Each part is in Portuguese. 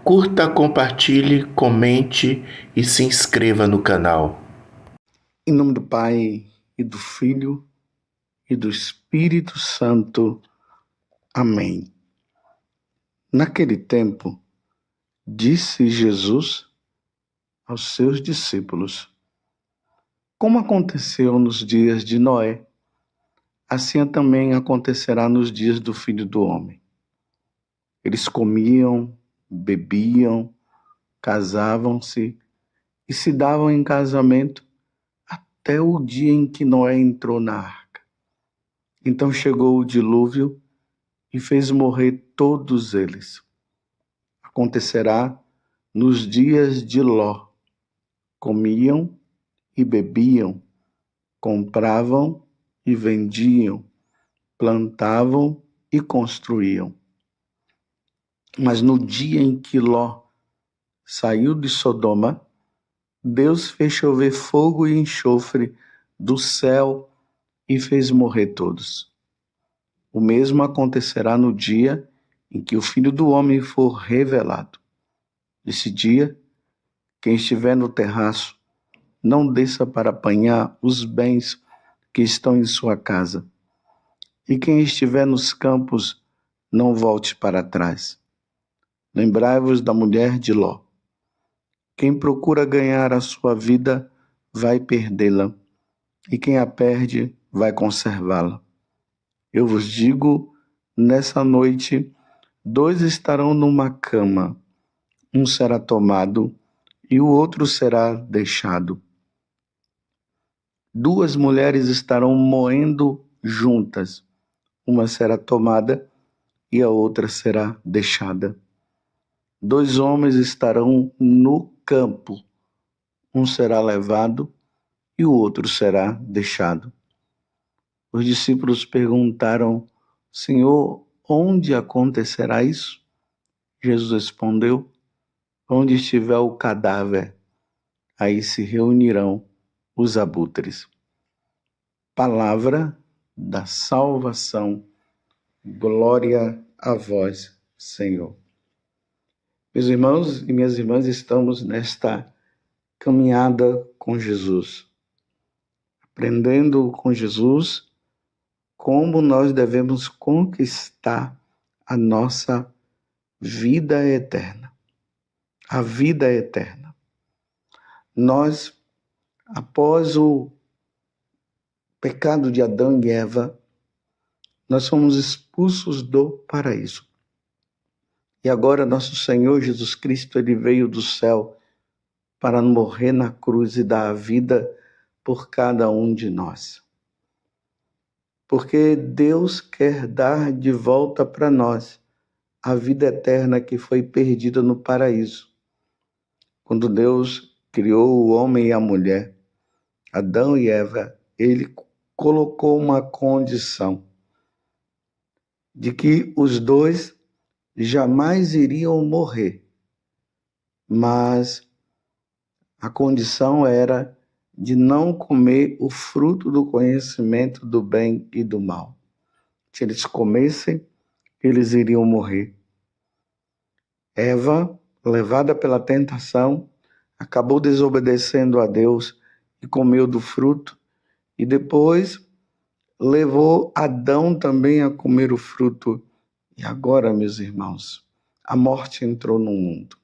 Curta, compartilhe, comente e se inscreva no canal. Em nome do Pai, e do Filho, e do Espírito Santo. Amém. Naquele tempo, disse Jesus aos seus discípulos: como aconteceu nos dias de Noé, assim também acontecerá nos dias do Filho do Homem. Eles comiam, bebiam, casavam-se e se davam em casamento até o dia em que Noé entrou na arca. Então chegou o dilúvio e fez morrer todos eles. Acontecerá nos dias de Ló. Comiam e bebiam, compravam e vendiam, plantavam e construíam. Mas no dia em que Ló saiu de Sodoma, Deus fez chover fogo e enxofre do céu e fez morrer todos. O mesmo acontecerá no dia em que o Filho do Homem for revelado. Nesse dia, quem estiver no terraço, não desça para apanhar os bens que estão em sua casa. E quem estiver nos campos, não volte para trás. Lembrai-vos da mulher de Ló. Quem procura ganhar a sua vida, vai perdê-la. E quem a perde, vai conservá-la. Eu vos digo, nessa noite, 2 estarão numa cama. Um será tomado e o outro será deixado. 2 mulheres estarão moendo juntas. Uma será tomada e a outra será deixada. 2 homens estarão no campo. Um será levado e o outro será deixado. Os discípulos perguntaram: Senhor, onde acontecerá isso? Jesus respondeu: onde estiver o cadáver, aí se reunirão os abutres. Palavra da salvação. Glória a vós, Senhor. Meus irmãos e minhas irmãs, estamos nesta caminhada com Jesus, aprendendo com Jesus como nós devemos conquistar a nossa vida eterna. A vida eterna. Nós, após o pecado de Adão e Eva, nós fomos expulsos do paraíso. E agora nosso Senhor Jesus Cristo, ele veio do céu para morrer na cruz e dar a vida por cada um de nós. Porque Deus quer dar de volta para nós a vida eterna que foi perdida no paraíso. Quando Deus criou o homem e a mulher, Adão e Eva, ele colocou uma condição de que os dois jamais iriam morrer, mas a condição era de não comer o fruto do conhecimento do bem e do mal. Se eles comessem, eles iriam morrer. Eva, levada pela tentação, acabou desobedecendo a Deus e comeu do fruto, e depois levou Adão também a comer o fruto. E agora, meus irmãos, a morte entrou no mundo.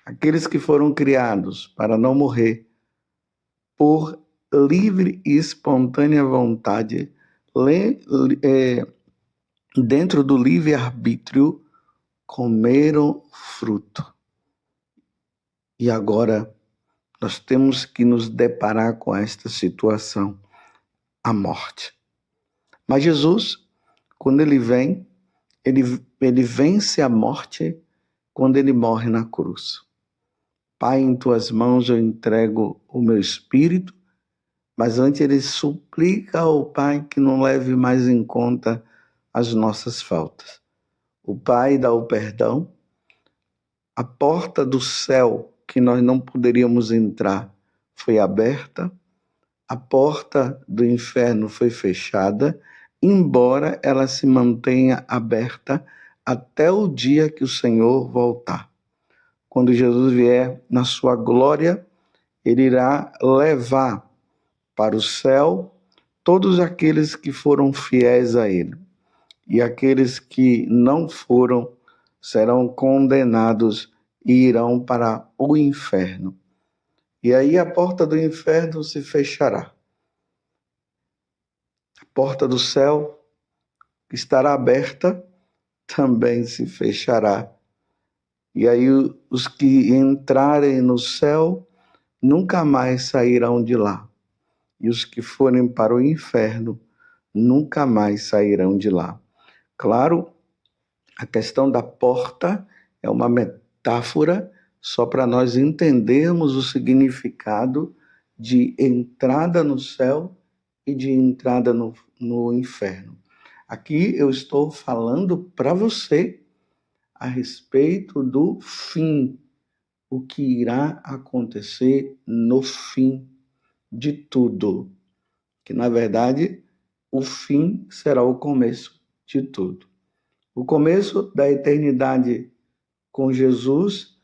Aqueles que foram criados para não morrer, por livre e espontânea vontade, dentro do livre-arbítrio, comeram fruto. E agora nós temos que nos deparar com esta situação, a morte. Mas Jesus, quando ele vem, ele vence a morte quando ele morre na cruz. Pai, em tuas mãos eu entrego o meu espírito, mas antes ele suplica ao Pai que não leve mais em conta as nossas faltas. O Pai dá o perdão, a porta do céu que nós não poderíamos entrar foi aberta, a porta do inferno foi fechada, embora ela se mantenha aberta até o dia que o Senhor voltar. quando Jesus vier na sua glória, ele irá levar para o céu todos aqueles que foram fiéis a ele. E aqueles que não foram serão condenados e irão para o inferno. E aí a porta do inferno se fechará. A porta do céu, que estará aberta, também se fechará. E aí os que entrarem no céu nunca mais sairão de lá. E os que forem para o inferno nunca mais sairão de lá. Claro, a questão da porta é uma metáfora só para nós entendermos o significado de entrada no céu e de entrada no inferno. Aqui eu estou falando para você a respeito do fim, o que irá acontecer no fim de tudo, que na verdade o fim será o começo de tudo. O começo da eternidade com Jesus,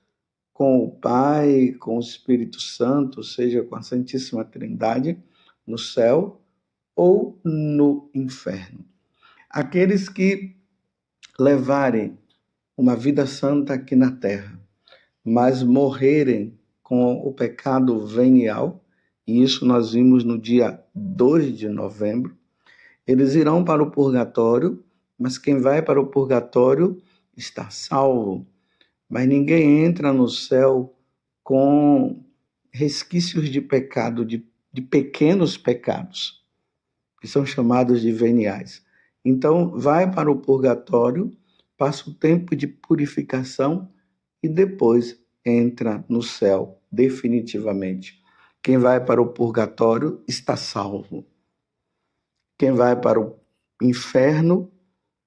com o Pai, com o Espírito Santo, ou seja, com a Santíssima Trindade, no céu ou no inferno. Aqueles que levarem uma vida santa aqui na terra, mas morrerem com o pecado venial, e isso nós vimos no dia 2 de novembro, eles irão para o purgatório, mas quem vai para o purgatório está salvo. Mas ninguém entra no céu com resquícios de pecado, de pequenos pecados, que são chamados de veniais. Então, vai para o purgatório, passa o tempo de purificação e depois entra no céu definitivamente. Quem vai para o purgatório está salvo. Quem vai para o inferno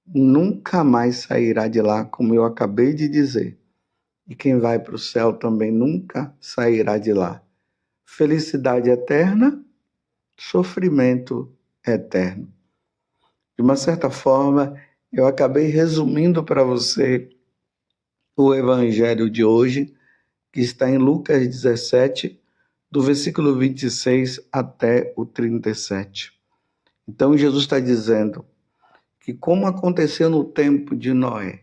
nunca mais sairá de lá, como eu acabei de dizer. E quem vai para o céu também nunca sairá de lá. Felicidade eterna, sofrimento eterno. De uma certa forma, eu acabei resumindo para você o evangelho de hoje, que está em Lucas 17, do versículo 26 até o 37. Então, Jesus está dizendo que como aconteceu no tempo de Noé,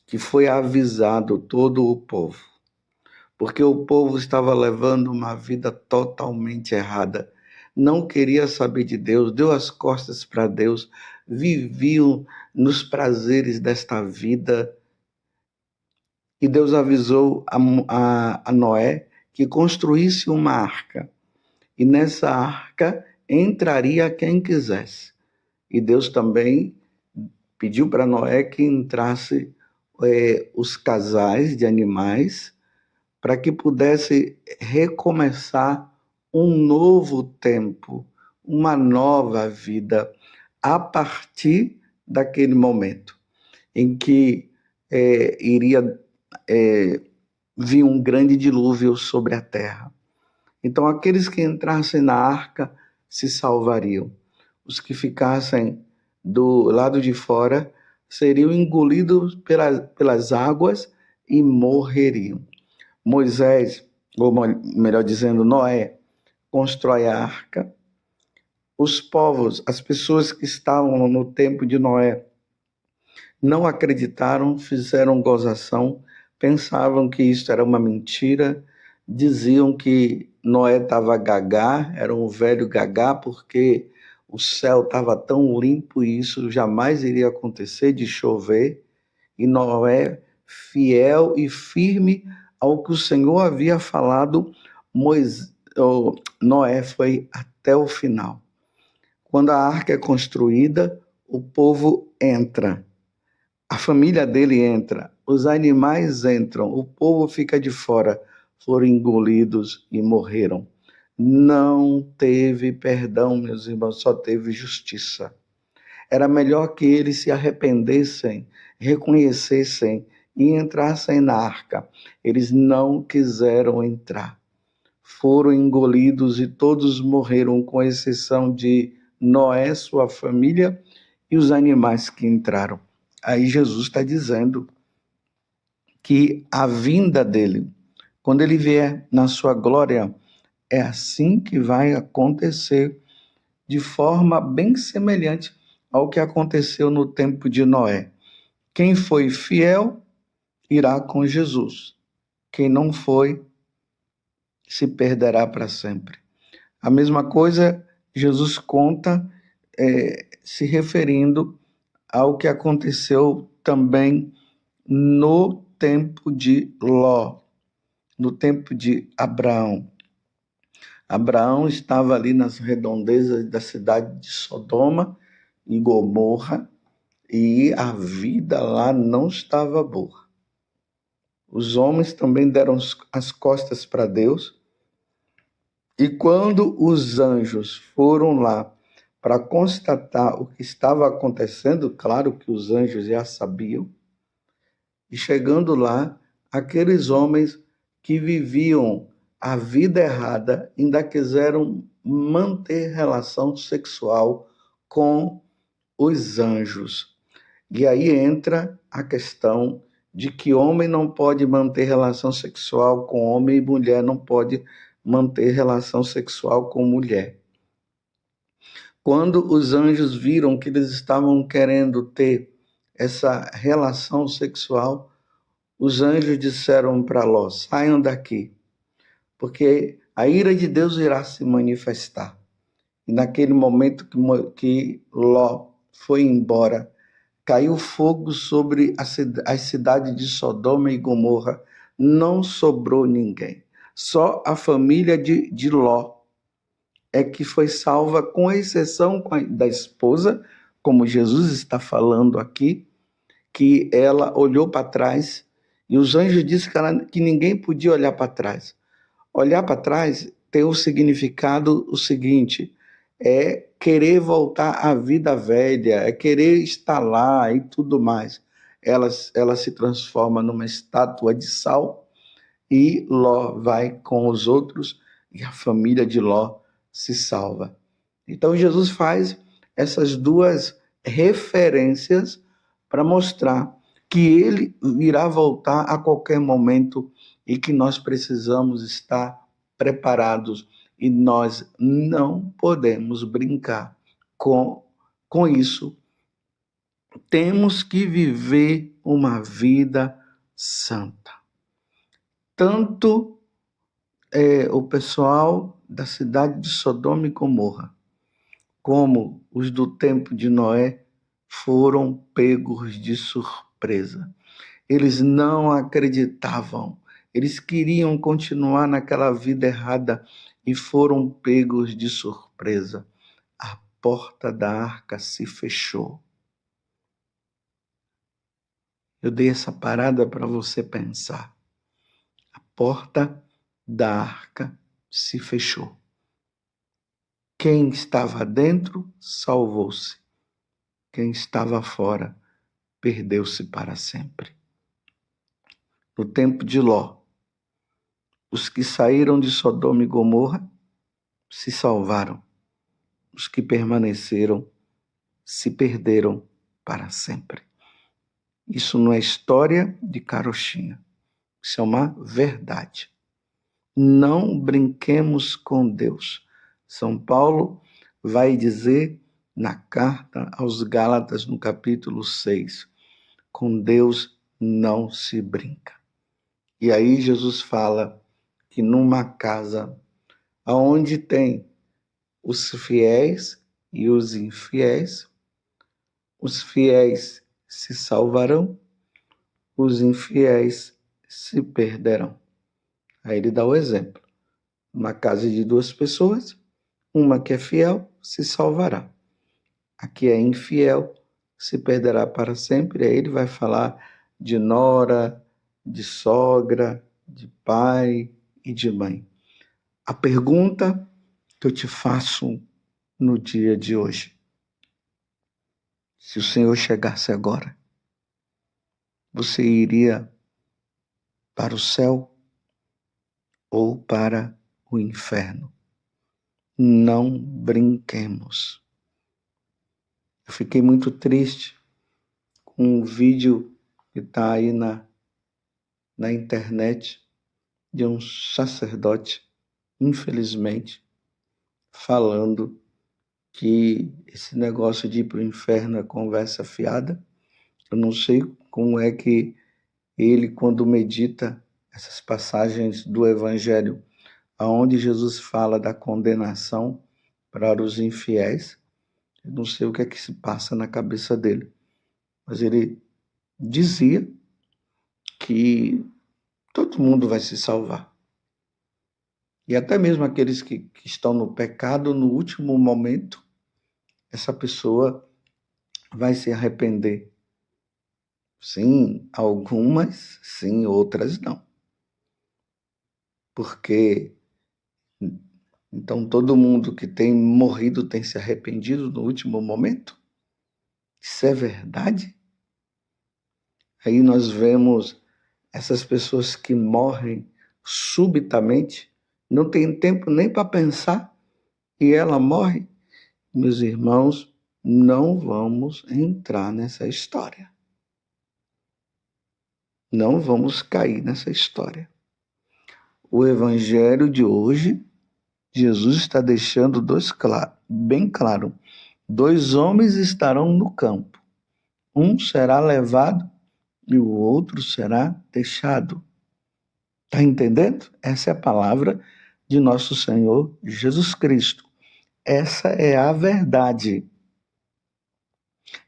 que foi avisado todo o povo, porque o povo estava levando uma vida totalmente errada, não queria saber de Deus, deu as costas para Deus, viviam nos prazeres desta vida. E Deus avisou a Noé que construísse uma arca, e nessa arca entraria quem quisesse. E Deus também pediu para Noé que entrasse os casais de animais para que pudesse recomeçar um novo tempo, uma nova vida, a partir daquele momento em que iria vir um grande dilúvio sobre a terra. Então, aqueles que entrassem na arca se salvariam. Os que ficassem do lado de fora seriam engolidos pelas águas e morreriam. Moisés, ou melhor dizendo, Noé, constrói a arca. Os povos, as pessoas que estavam no tempo de Noé, não acreditaram, fizeram gozação, pensavam que isso era uma mentira, diziam que Noé estava gagá, era um velho gagá, porque o céu estava tão limpo e isso jamais iria acontecer de chover. E Noé, fiel e firme ao que o Senhor havia falado, Noé foi até o final. Quando a arca é construída, o povo entra. A família dele entra, os animais entram, o povo fica de fora, foram engolidos e morreram. Não teve perdão, meus irmãos, só teve justiça. Era melhor que eles se arrependessem, reconhecessem e entrassem na arca. Eles não quiseram entrar. Foram engolidos e todos morreram, com exceção de Noé, sua família e os animais que entraram. Aí Jesus está dizendo que a vinda dele, quando ele vier na sua glória, é assim que vai acontecer, de forma bem semelhante ao que aconteceu no tempo de Noé. Quem foi fiel irá com Jesus. Quem não foi, se perderá para sempre. A mesma coisa Jesus conta, se referindo ao que aconteceu também no tempo de Ló, no tempo de Abraão. Abraão estava ali nas redondezas da cidade de Sodoma e Gomorra, e a vida lá não estava boa. Os homens também deram as costas para Deus, e quando os anjos foram lá para constatar o que estava acontecendo, claro que os anjos já sabiam, e chegando lá, aqueles homens que viviam a vida errada ainda quiseram manter relação sexual com os anjos. E aí entra a questão de que homem não pode manter relação sexual com homem e mulher não pode manter relação sexual com mulher. Quando os anjos viram que eles estavam querendo ter essa relação sexual, os anjos disseram para Ló: saiam daqui, porque a ira de Deus irá se manifestar. E naquele momento que Ló foi embora, caiu fogo sobre as cidades de Sodoma e Gomorra, não sobrou ninguém. Só a família de Ló é que foi salva, com exceção da esposa, como Jesus está falando aqui, que ela olhou para trás, e os anjos disseram que ninguém podia olhar para trás. Olhar para trás tem o significado o seguinte: é querer voltar à vida velha, é querer estar lá e tudo mais. Ela se transforma numa estátua de sal e Ló vai com os outros e a família de Ló se salva. Então Jesus faz essas duas referências para mostrar que ele irá voltar a qualquer momento e que nós precisamos estar preparados e nós não podemos brincar com isso. Temos que viver uma vida santa. Tanto o pessoal da cidade de Sodoma e Gomorra, como os do tempo de Noé, foram pegos de surpresa. Eles não acreditavam, eles queriam continuar naquela vida errada e foram pegos de surpresa. A porta da arca se fechou. Eu dei essa parada para você pensar. A porta da arca se fechou. Quem estava dentro salvou-se. Quem estava fora perdeu-se para sempre. No tempo de Ló, os que saíram de Sodoma e Gomorra se salvaram. Os que permaneceram se perderam para sempre. Isso não é história de carochinha. Isso é uma verdade. Não brinquemos com Deus. São Paulo vai dizer na carta aos Gálatas, no capítulo 6, com Deus não se brinca. E aí Jesus fala que numa casa onde tem os fiéis e os infiéis, os fiéis se salvarão, os infiéis se perderão. Aí ele dá o exemplo. Uma casa de duas pessoas, uma que é fiel se salvará. A que é infiel se perderá para sempre. Aí ele vai falar de nora, de sogra, de pai e de mãe. A pergunta que eu te faço no dia de hoje: se o Senhor chegasse agora, você iria para o céu ou para o inferno? Não brinquemos. Eu fiquei muito triste com um vídeo que está aí na internet de um sacerdote, infelizmente, falando que esse negócio de ir para o inferno é conversa fiada. Eu não sei como é que ele, quando medita essas passagens do Evangelho, aonde Jesus fala da condenação para os infiéis, eu não sei o que é que se passa na cabeça dele, mas ele dizia que todo mundo vai se salvar. E até mesmo aqueles que estão no pecado, no último momento, essa pessoa vai se arrepender. Sim, algumas, sim, outras não. Porque então todo mundo que tem morrido tem se arrependido no último momento? Isso é verdade? Aí nós vemos essas pessoas que morrem subitamente, não tem tempo nem para pensar, e ela morre. Meus irmãos, não vamos entrar nessa história. Não vamos cair nessa história. O evangelho de hoje, Jesus está deixando bem claro. 2 homens estarão no campo. Um será levado e o outro será deixado. Está entendendo? Essa é a palavra de nosso Senhor Jesus Cristo. Essa é a verdade.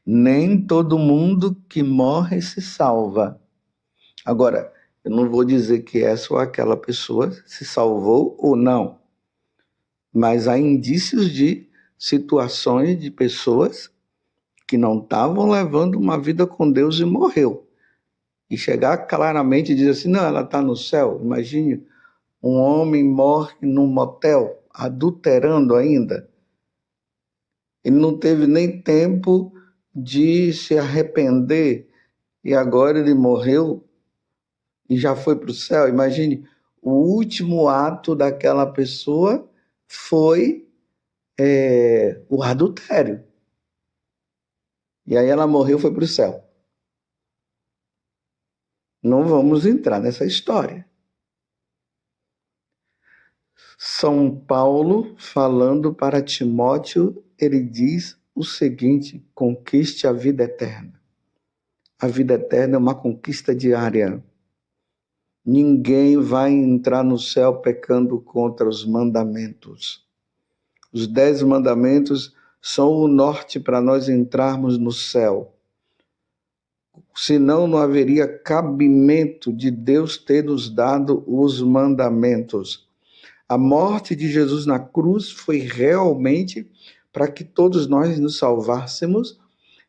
Nem todo mundo que morre se salva. Agora, eu não vou dizer que essa ou aquela pessoa se salvou ou não, mas há indícios de situações de pessoas que não estavam levando uma vida com Deus e morreu. E chegar claramente e dizer assim, não, ela está no céu. Imagine, um homem morre num motel, adulterando ainda. Ele não teve nem tempo de se arrepender e agora ele morreu e já foi para o céu. Imagine, o último ato daquela pessoa foi o adultério. E aí ela morreu e foi para o céu. Não vamos entrar nessa história. São Paulo, falando para Timóteo, ele diz o seguinte: conquiste a vida eterna. A vida eterna é uma conquista diária. Ninguém vai entrar no céu pecando contra os mandamentos. Os 10 mandamentos são o norte para nós entrarmos no céu. Senão não haveria cabimento de Deus ter nos dado os mandamentos. A morte de Jesus na cruz foi realmente para que todos nós nos salvássemos,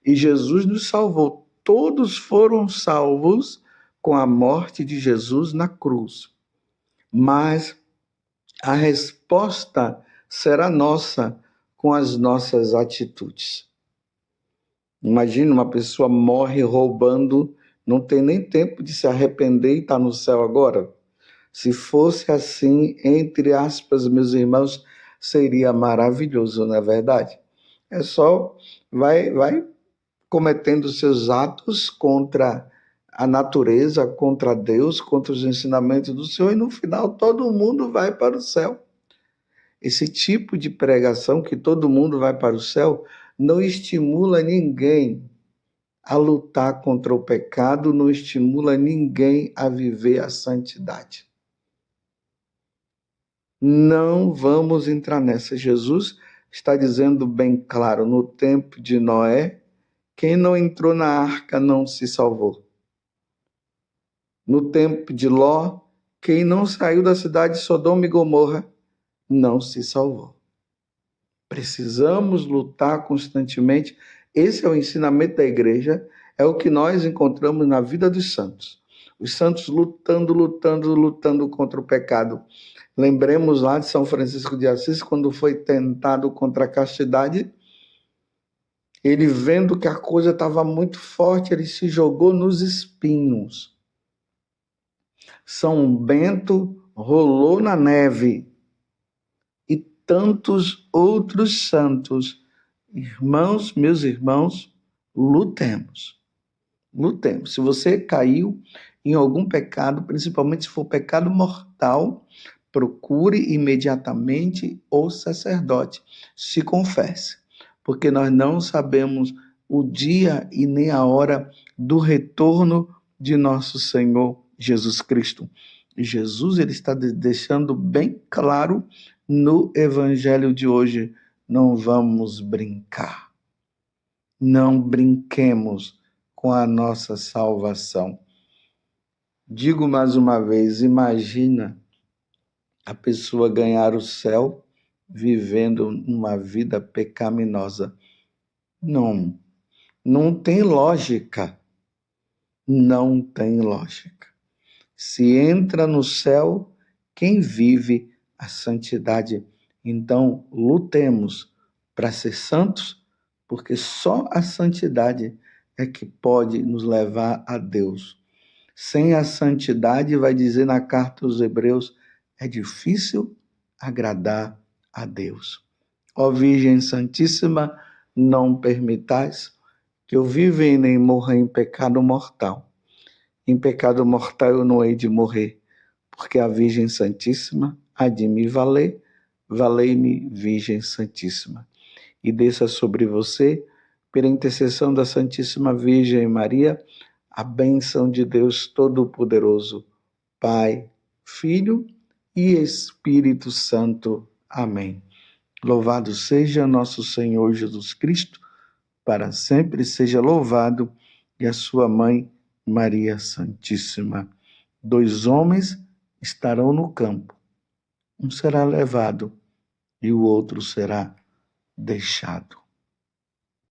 e Jesus nos salvou. Todos foram salvos com a morte de Jesus na cruz. Mas a resposta será nossa com as nossas atitudes. Imagina, uma pessoa morre roubando, não tem nem tempo de se arrepender e está no céu agora. Se fosse assim, entre aspas, meus irmãos, seria maravilhoso, não é verdade? É só vai cometendo seus atos contra a natureza, contra Deus, contra os ensinamentos do Senhor, e no final todo mundo vai para o céu. Esse tipo de pregação, que todo mundo vai para o céu, não estimula ninguém a lutar contra o pecado, não estimula ninguém a viver a santidade. Não vamos entrar nessa. Jesus está dizendo bem claro, no tempo de Noé, quem não entrou na arca não se salvou. No tempo de Ló, quem não saiu da cidade de Sodoma e Gomorra não se salvou. Precisamos lutar constantemente. Esse é o ensinamento da igreja, é o que nós encontramos na vida dos santos. Os santos lutando contra o pecado. Lembremos lá de São Francisco de Assis, quando foi tentado contra a castidade, ele vendo que a coisa estava muito forte, ele se jogou nos espinhos. São Bento rolou na neve. E tantos outros santos. Irmãos, meus irmãos, lutemos. Lutemos. Se você caiu em algum pecado, principalmente se for pecado mortal, procure imediatamente o sacerdote, se confesse, porque nós não sabemos o dia e nem a hora do retorno de nosso Senhor Jesus Cristo. Jesus ele está deixando bem claro no evangelho de hoje: não vamos brincar. Não brinquemos com a nossa salvação. Digo mais uma vez, imagina a pessoa ganhar o céu vivendo uma vida pecaminosa. Não tem lógica. Não tem lógica. Se entra no céu quem vive a santidade. Então, lutemos para ser santos, porque só a santidade é que pode nos levar a Deus. Sem a santidade, vai dizer na carta aos Hebreus, é difícil agradar a Deus. Ó Virgem Santíssima, não permitais que eu viva e nem morra em pecado mortal. Em pecado mortal eu não hei de morrer, porque a Virgem Santíssima há de me valer, valei-me, Virgem Santíssima. E desça sobre você, pela intercessão da Santíssima Virgem Maria, a bênção de Deus Todo-Poderoso, Pai, Filho e Espírito Santo. Amém. Louvado seja nosso Senhor Jesus Cristo, para sempre seja louvado, e a sua mãe, Maria Santíssima. 2 homens estarão no campo. Um será levado e o outro será deixado.